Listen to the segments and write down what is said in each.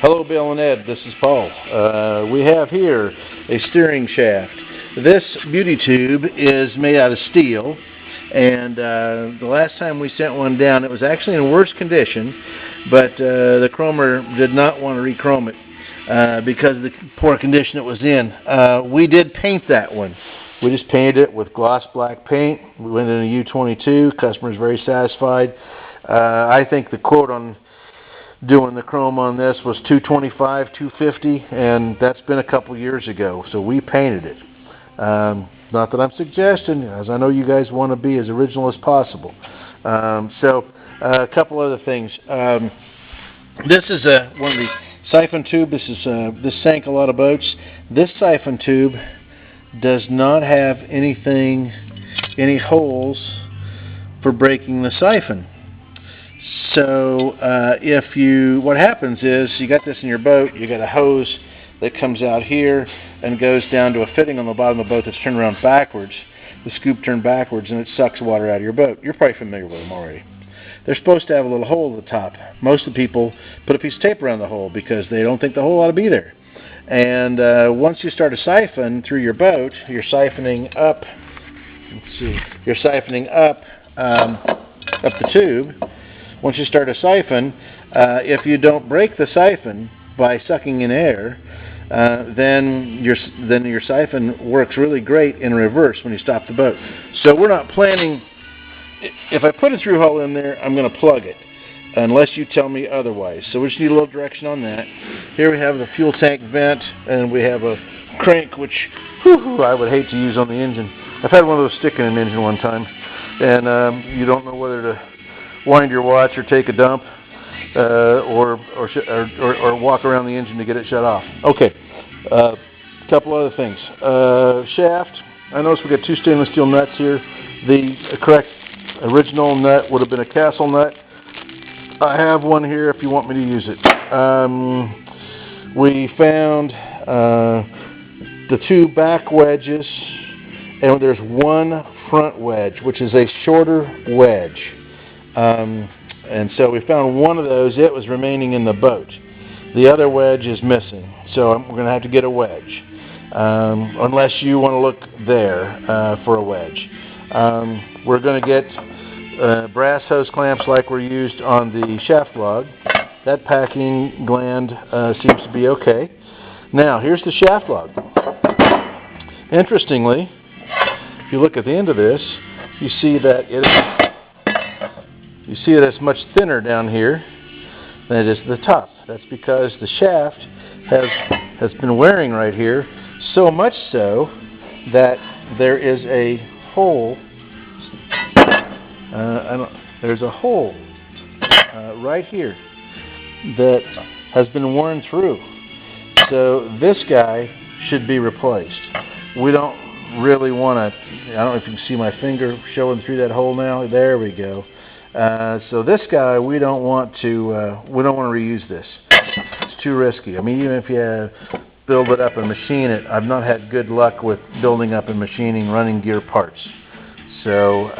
Hello, Bill and Ed. This is Paul. We have here a steering shaft. This beauty tube is made out of steel, and the last time we sent one down, it was actually in worse condition, but the chromer did not want to re-chrome it because of the poor condition it was in. We did paint that one. We just painted it with gloss black paint. We went in a U22. Customer's very satisfied. I think the quote on doing the chrome on this was $225, $250, and that's been a couple years ago, so we painted it. Not that I'm suggesting, as I know you guys want to be as original as possible. A couple other things. This is one of the siphon tube. This sank a lot of boats. This siphon tube does not have any holes for breaking the siphon. So what happens is you got this in your boat, you got a hose that comes out here and goes down to a fitting on the bottom of the boat that's turned around backwards, the scoop turned backwards, and it sucks water out of your boat. You're probably familiar with them already. They're supposed to have a little hole at the top. Most of the people put a piece of tape around the hole because they don't think the hole ought to be there. And once you start a siphon through your boat, you're siphoning up. Let's see. You're siphoning up the tube. Once you start a siphon, if you don't break the siphon by sucking in air, then your siphon works really great in reverse when you stop the boat. So we're not planning. If I put a through hole in there, I'm going to plug it, unless you tell me otherwise. So we just need a little direction on that. Here we have the fuel tank vent, and we have a crank, which I would hate to use on the engine. I've had one of those stick in an engine one time, and you don't know whether to wind your watch or take a dump or walk around the engine to get it shut off. Okay, couple other things. Shaft, I noticed we got two stainless steel nuts here. The correct original nut would have been a Castle nut. I have one here if you want me to use it. We found the two back wedges, and there's one front wedge, which is a shorter wedge. And so we found one of those. It was remaining in the boat. The other wedge is missing, so we're going to have to get a wedge, unless you want to look there for a wedge. We're going to get brass hose clamps like were used on the shaft log. That packing gland seems to be okay. Now, here's the shaft log. Interestingly, if you look at the end of this, you see that it's much thinner down here than it is at the top. That's because the shaft has been wearing right here, so much so that there is a hole. There's a hole right here that has been worn through. So this guy should be replaced. We don't really want to. I don't know if you can see my finger showing through that hole now. There we go. So this guy, we don't want to reuse this. It's too risky. I mean, even if you build it up and machine it, I've not had good luck with building up and machining running gear parts. So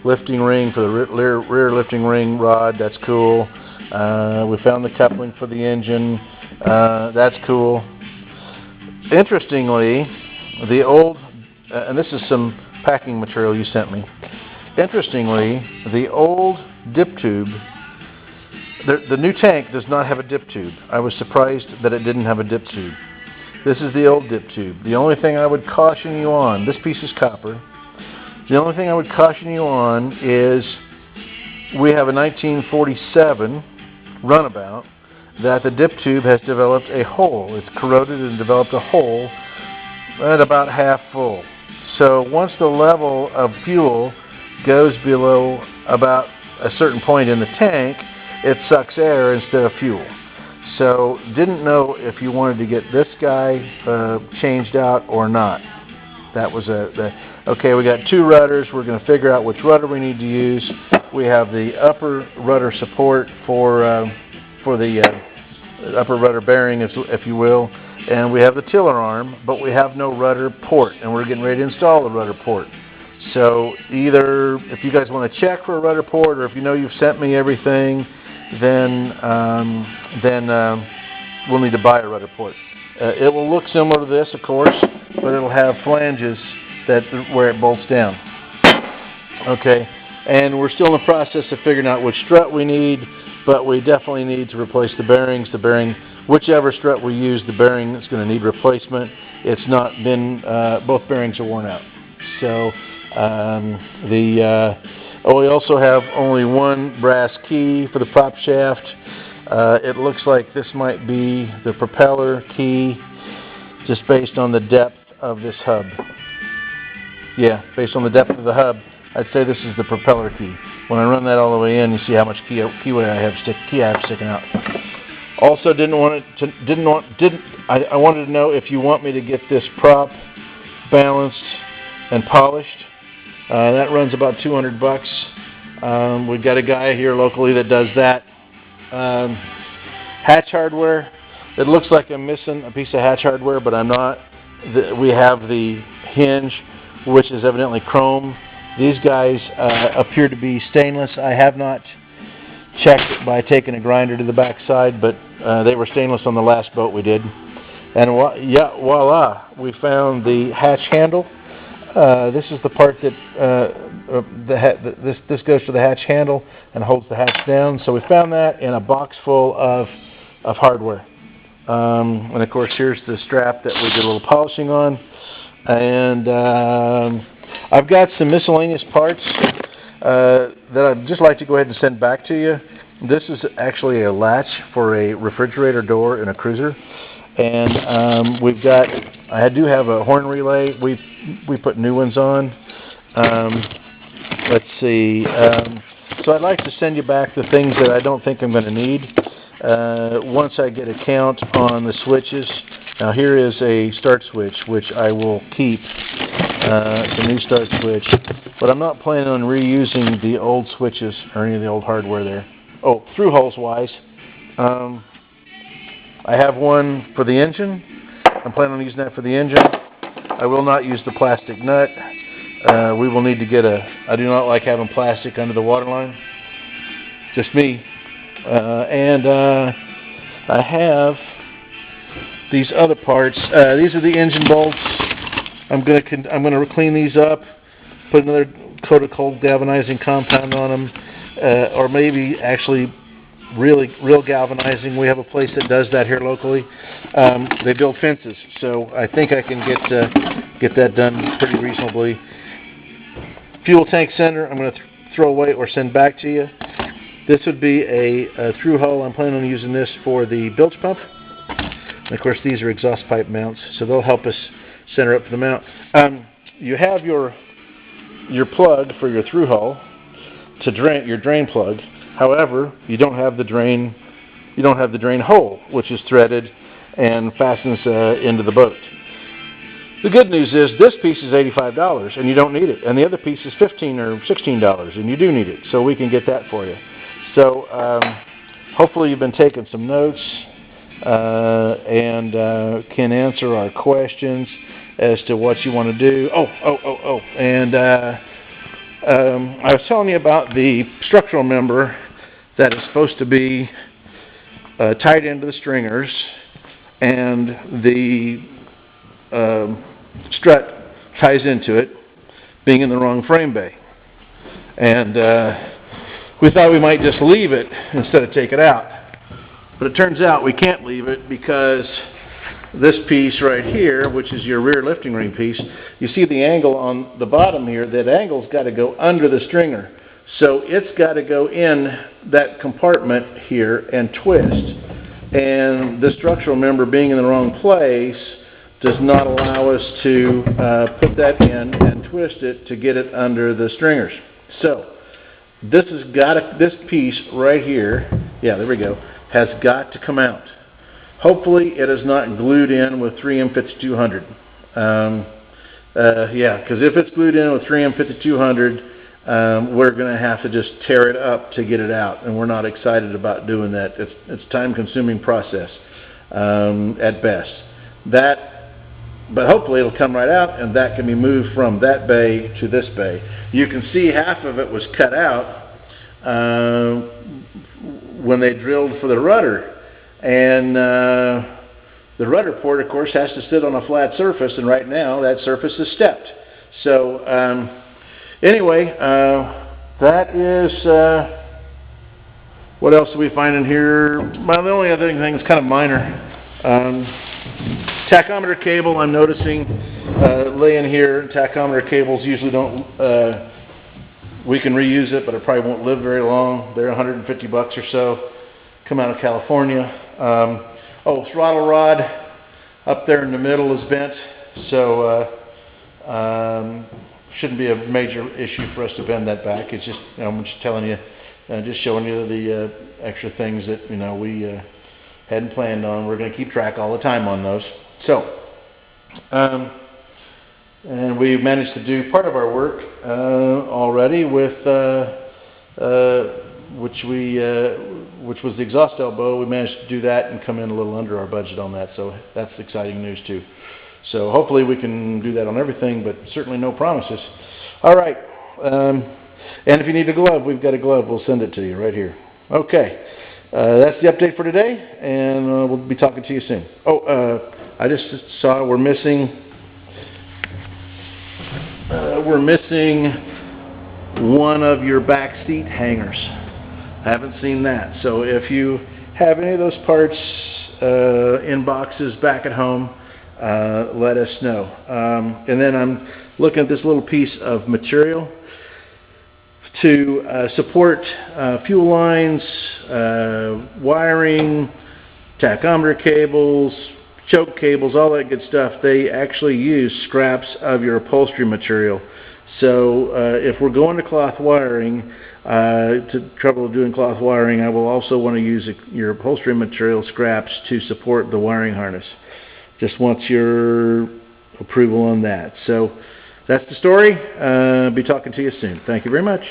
lifting ring for the rear lifting ring rod, that's cool. We found the coupling for the engine, that's cool. Interestingly, the old, and this is some packing material you sent me. Interestingly, the old dip tube, the new tank does not have a dip tube. I was surprised that it didn't have a dip tube. This is the old dip tube. The only thing I would caution you on, this piece is copper. The only thing I would caution you on is we have a 1947 runabout that the dip tube has developed a hole. It's corroded and developed a hole at about half full. So once the level of fuel goes below about a certain point in the tank, it sucks air instead of fuel. So didn't know if you wanted to get this guy changed out or not. That was okay. We got two rudders. We're going to figure out which rudder we need to use. We have the upper rudder support for the upper rudder bearing, if you will, and we have the tiller arm, but we have no rudder port, and we're getting ready to install the rudder port. So either if you guys want to check for a rudder port, or if you know you've sent me everything then we'll need to buy a rudder port. It will look similar to this, of course, but it'll have flanges where it bolts down. Okay, and we're still in the process of figuring out which strut we need, but we definitely need to replace the bearings. Whichever strut we use, the bearing is going to need replacement. It's not been, both bearings are worn out. So we also have only one brass key for the prop shaft. It looks like this might be the propeller key, just based on the depth of this hub. Yeah, based on the depth of the hub, I'd say this is the propeller key. When I run that all the way in, you see how much key I have sticking out. Also, I wanted to know if you want me to get this prop balanced and polished. That runs about $200. We've got a guy here locally that does that. Hatch hardware. It looks like I'm missing a piece of hatch hardware, but I'm not. We have the hinge, which is evidently chrome. These guys appear to be stainless. I have not checked by taking a grinder to the back side, but they were stainless on the last boat we did. And voila, we found the hatch handle. This is the part that this goes to the hatch handle and holds the hatch down. So we found that in a box full of hardware. And of course, here's the strap that we did a little polishing on. And I've got some miscellaneous parts that I'd just like to go ahead and send back to you. This is actually a latch for a refrigerator door in a cruiser. And I do have a horn relay. We put new ones on. Let's see. So I'd like to send you back the things that I don't think I'm going to need. Once I get a count on the switches. Now here is a start switch, which I will keep. It's a new start switch. But I'm not planning on reusing the old switches or any of the old hardware there. Oh, through holes wise. I have one for the engine. I'm planning on using that for the engine. I will not use the plastic nut. We will need to get I do not like having plastic under the waterline. Just me. I have these other parts. These are the engine bolts. I'm gonna clean these up, put another coat of cold galvanizing compound on them, or maybe actually real galvanizing. We have a place that does that here locally. They build fences, so I think I can get that done pretty reasonably. Fuel tank center, I'm going to throw away or send back to you. This would be a through hole. I'm planning on using this for the bilge pump. And of course, these are exhaust pipe mounts, so they'll help us center up the mount. You have your plug for your through hole to drain your drain plug. However, you don't have the drain. You don't have the drain hole, which is threaded and fastens into the boat. The good news is this piece is $85 and you don't need it, and the other piece is $15 or $16 and you do need it. So we can get that for you. So hopefully you've been taking some notes and can answer our questions as to what you want to do. And I was telling you about the structural member that is supposed to be tied into the stringers, and the strut ties into it, being in the wrong frame bay. And we thought we might just leave it instead of take it out. But it turns out we can't leave it because this piece right here, which is your rear lifting ring piece, you see the angle on the bottom here. That angle's got to go under the stringer. So it's got to go in that compartment here and twist. And the structural member being in the wrong place does not allow us to put that in and twist it to get it under the stringers. So this piece right here, yeah, there we go, has got to come out. Hopefully it is not glued in with 3M 5200. Yeah, because if it's glued in with 3M 5200, we're going to have to just tear it up to get it out, and we're not excited about doing that. It's a time-consuming process at best. But hopefully it'll come right out, and that can be moved from that bay to this bay. You can see half of it was cut out when they drilled for the rudder. And the rudder port, of course, has to sit on a flat surface, and right now that surface is stepped. So anyway, that is what else do we find in here? Well, the only other thing is kind of minor. Tachometer cable, I'm noticing laying here. Tachometer cables usually don't, we can reuse it, but it probably won't live very long. They're $150 or so. Come out of California. Oh, throttle rod up there in the middle is bent, so shouldn't be a major issue for us to bend that back. It's just, I'm just telling you, just showing you the extra things that we hadn't planned on. We're going to keep track all the time on those. So, and we managed to do part of our work already with which was the exhaust elbow. We managed to do that and come in a little under our budget on that. So that's exciting news too. So hopefully we can do that on everything, but certainly no promises. All right. And if you need a glove, we've got a glove. We'll send it to you right here. Okay. That's the update for today, and we'll be talking to you soon. Oh, I just saw we're missing one of your back seat hangers. I haven't seen that. So if you have any of those parts in boxes back at home, let us know. And then I'm looking at this little piece of material to support fuel lines, wiring, tachometer cables, choke cables, all that good stuff. They actually use scraps of your upholstery material. So if we're going to cloth wiring, to trouble doing cloth wiring, I will also want to use your upholstery material scraps to support the wiring harness. Just want your approval on that. So that's the story. Be talking to you soon. Thank you very much.